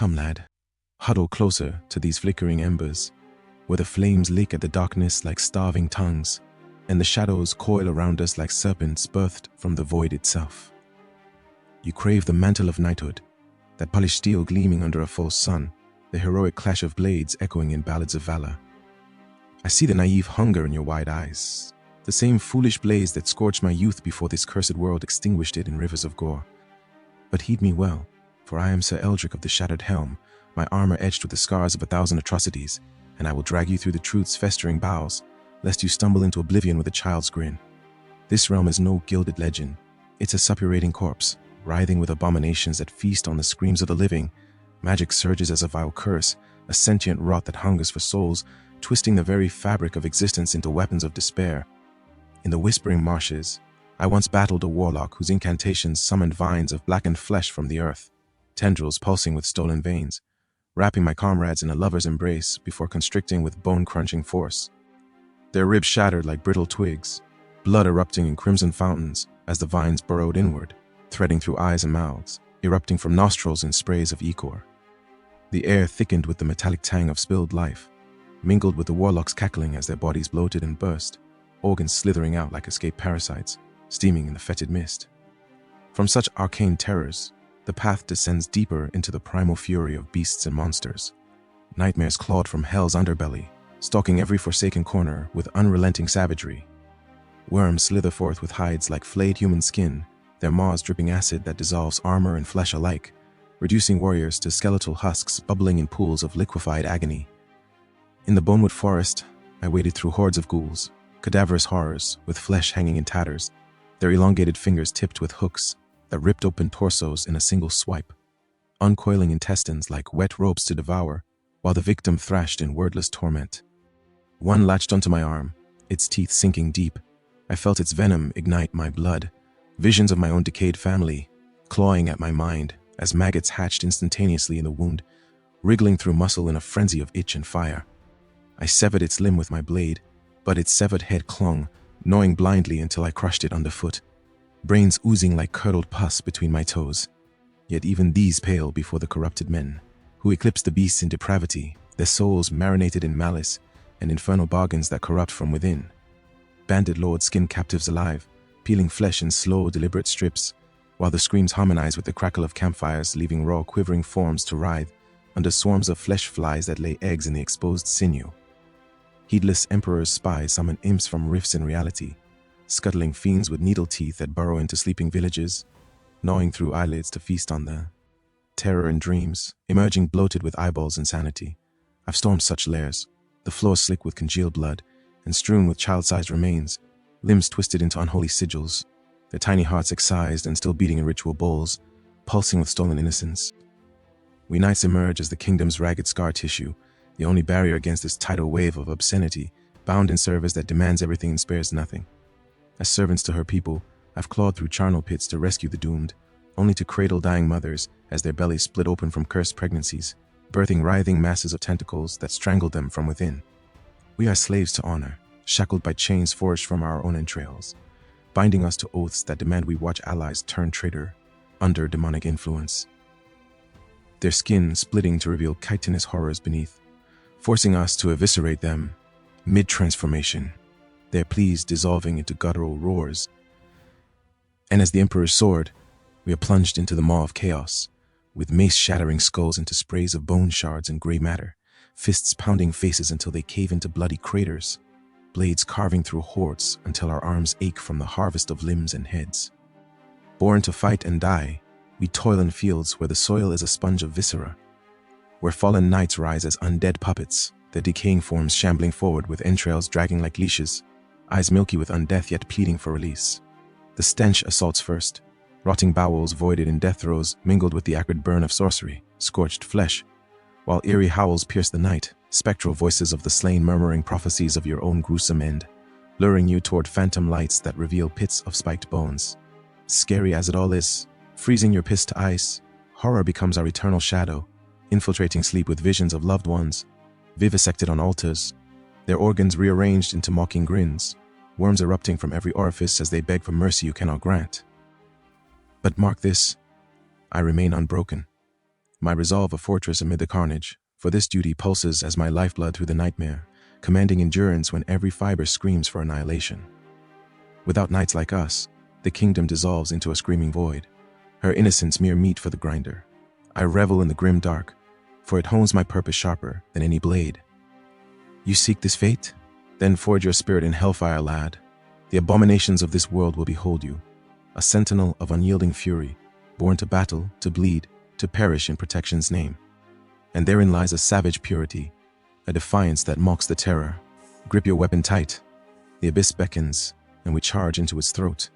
Come, lad, huddle closer to these flickering embers, where the flames lick at the darkness like starving tongues, and the shadows coil around us like serpents birthed from the void itself. You crave the mantle of knighthood, that polished steel gleaming under a false sun, the heroic clash of blades echoing in ballads of valor. I see the naive hunger in your wide eyes, the same foolish blaze that scorched my youth before this cursed world extinguished it in rivers of gore. But heed me well, for I am Sir Eldric of the Shattered Helm, my armor etched with the scars of 1,000 atrocities, and I will drag you through the truth's festering bowels, lest you stumble into oblivion with a child's grin. This realm is no gilded legend. It's a suppurating corpse, writhing with abominations that feast on the screams of the living. Magic surges as a vile curse, a sentient rot that hungers for souls, twisting the very fabric of existence into weapons of despair. In the whispering marshes, I once battled a warlock whose incantations summoned vines of blackened flesh from the earth, tendrils pulsing with stolen veins, wrapping my comrades in a lover's embrace before constricting with bone-crunching force. Their ribs shattered like brittle twigs, blood erupting in crimson fountains as the vines burrowed inward, threading through eyes and mouths, erupting from nostrils in sprays of ichor. The air thickened with the metallic tang of spilled life, mingled with the warlocks cackling as their bodies bloated and burst, organs slithering out like escaped parasites, steaming in the fetid mist. From such arcane terrors, the path descends deeper into the primal fury of beasts and monsters. Nightmares clawed from hell's underbelly, stalking every forsaken corner with unrelenting savagery. Worms slither forth with hides like flayed human skin, their maws dripping acid that dissolves armor and flesh alike, reducing warriors to skeletal husks bubbling in pools of liquefied agony. In the Bonewood Forest, I waded through hordes of ghouls, cadaverous horrors with flesh hanging in tatters, their elongated fingers tipped with hooks that ripped open torsos in a single swipe, uncoiling intestines like wet ropes to devour, while the victim thrashed in wordless torment. One latched onto my arm, its teeth sinking deep. I felt its venom ignite my blood, visions of my own decayed family clawing at my mind as maggots hatched instantaneously in the wound, wriggling through muscle in a frenzy of itch and fire. I severed its limb with my blade, but its severed head clung, gnawing blindly until I crushed it underfoot, brains oozing like curdled pus between my toes. Yet even these pale before the corrupted men, who eclipse the beasts in depravity, their souls marinated in malice and infernal bargains that corrupt from within. Bandit lords skin captives alive, peeling flesh in slow, deliberate strips, while the screams harmonize with the crackle of campfires, leaving raw, quivering forms to writhe under swarms of flesh flies that lay eggs in the exposed sinew. Heedless emperor's spies summon imps from rifts in reality, scuttling fiends with needle teeth that burrow into sleeping villages, gnawing through eyelids to feast on the terror in dreams, emerging bloated with eyeballs insanity. I've stormed such lairs, the floor slick with congealed blood, and strewn with child-sized remains, limbs twisted into unholy sigils, their tiny hearts excised and still beating in ritual bowls, pulsing with stolen innocence. We knights emerge as the kingdom's ragged scar tissue, the only barrier against this tidal wave of obscenity, bound in service that demands everything and spares nothing. As servants to her people, I've clawed through charnel pits to rescue the doomed, only to cradle dying mothers as their bellies split open from cursed pregnancies, birthing writhing masses of tentacles that strangled them from within. We are slaves to honor, shackled by chains forged from our own entrails, binding us to oaths that demand we watch allies turn traitor under demonic influence. Their skin splitting to reveal chitinous horrors beneath, forcing us to eviscerate them mid-transformation, their pleas dissolving into guttural roars. And as the Emperor's sword, we are plunged into the maw of chaos, with mace-shattering skulls into sprays of bone shards and gray matter, fists pounding faces until they cave into bloody craters, blades carving through hordes until our arms ache from the harvest of limbs and heads. Born to fight and die, we toil in fields where the soil is a sponge of viscera, where fallen knights rise as undead puppets, their decaying forms shambling forward with entrails dragging like leashes, eyes milky with undeath yet pleading for release. The stench assaults first, rotting bowels voided in death throes mingled with the acrid burn of sorcery, scorched flesh, while eerie howls pierce the night, spectral voices of the slain murmuring prophecies of your own gruesome end, luring you toward phantom lights that reveal pits of spiked bones. Scary as it all is, freezing your piss to ice, horror becomes our eternal shadow, infiltrating sleep with visions of loved ones, vivisected on altars, their organs rearranged into mocking grins, worms erupting from every orifice as they beg for mercy you cannot grant. But mark this, I remain unbroken. my resolve a fortress amid the carnage, for this duty pulses as my lifeblood through the nightmare, commanding endurance when every fiber screams for annihilation. Without knights like us, the kingdom dissolves into a screaming void, her innocence mere meat for the grinder. I revel in the grim dark, for it hones my purpose sharper than any blade. You seek this fate? Then forge your spirit in hellfire, lad. The abominations of this world will behold you, a sentinel of unyielding fury, born to battle, to bleed, to perish in protection's name. And therein lies a savage purity, a defiance that mocks the terror. Grip your weapon tight. The abyss beckons, and we charge into its throat.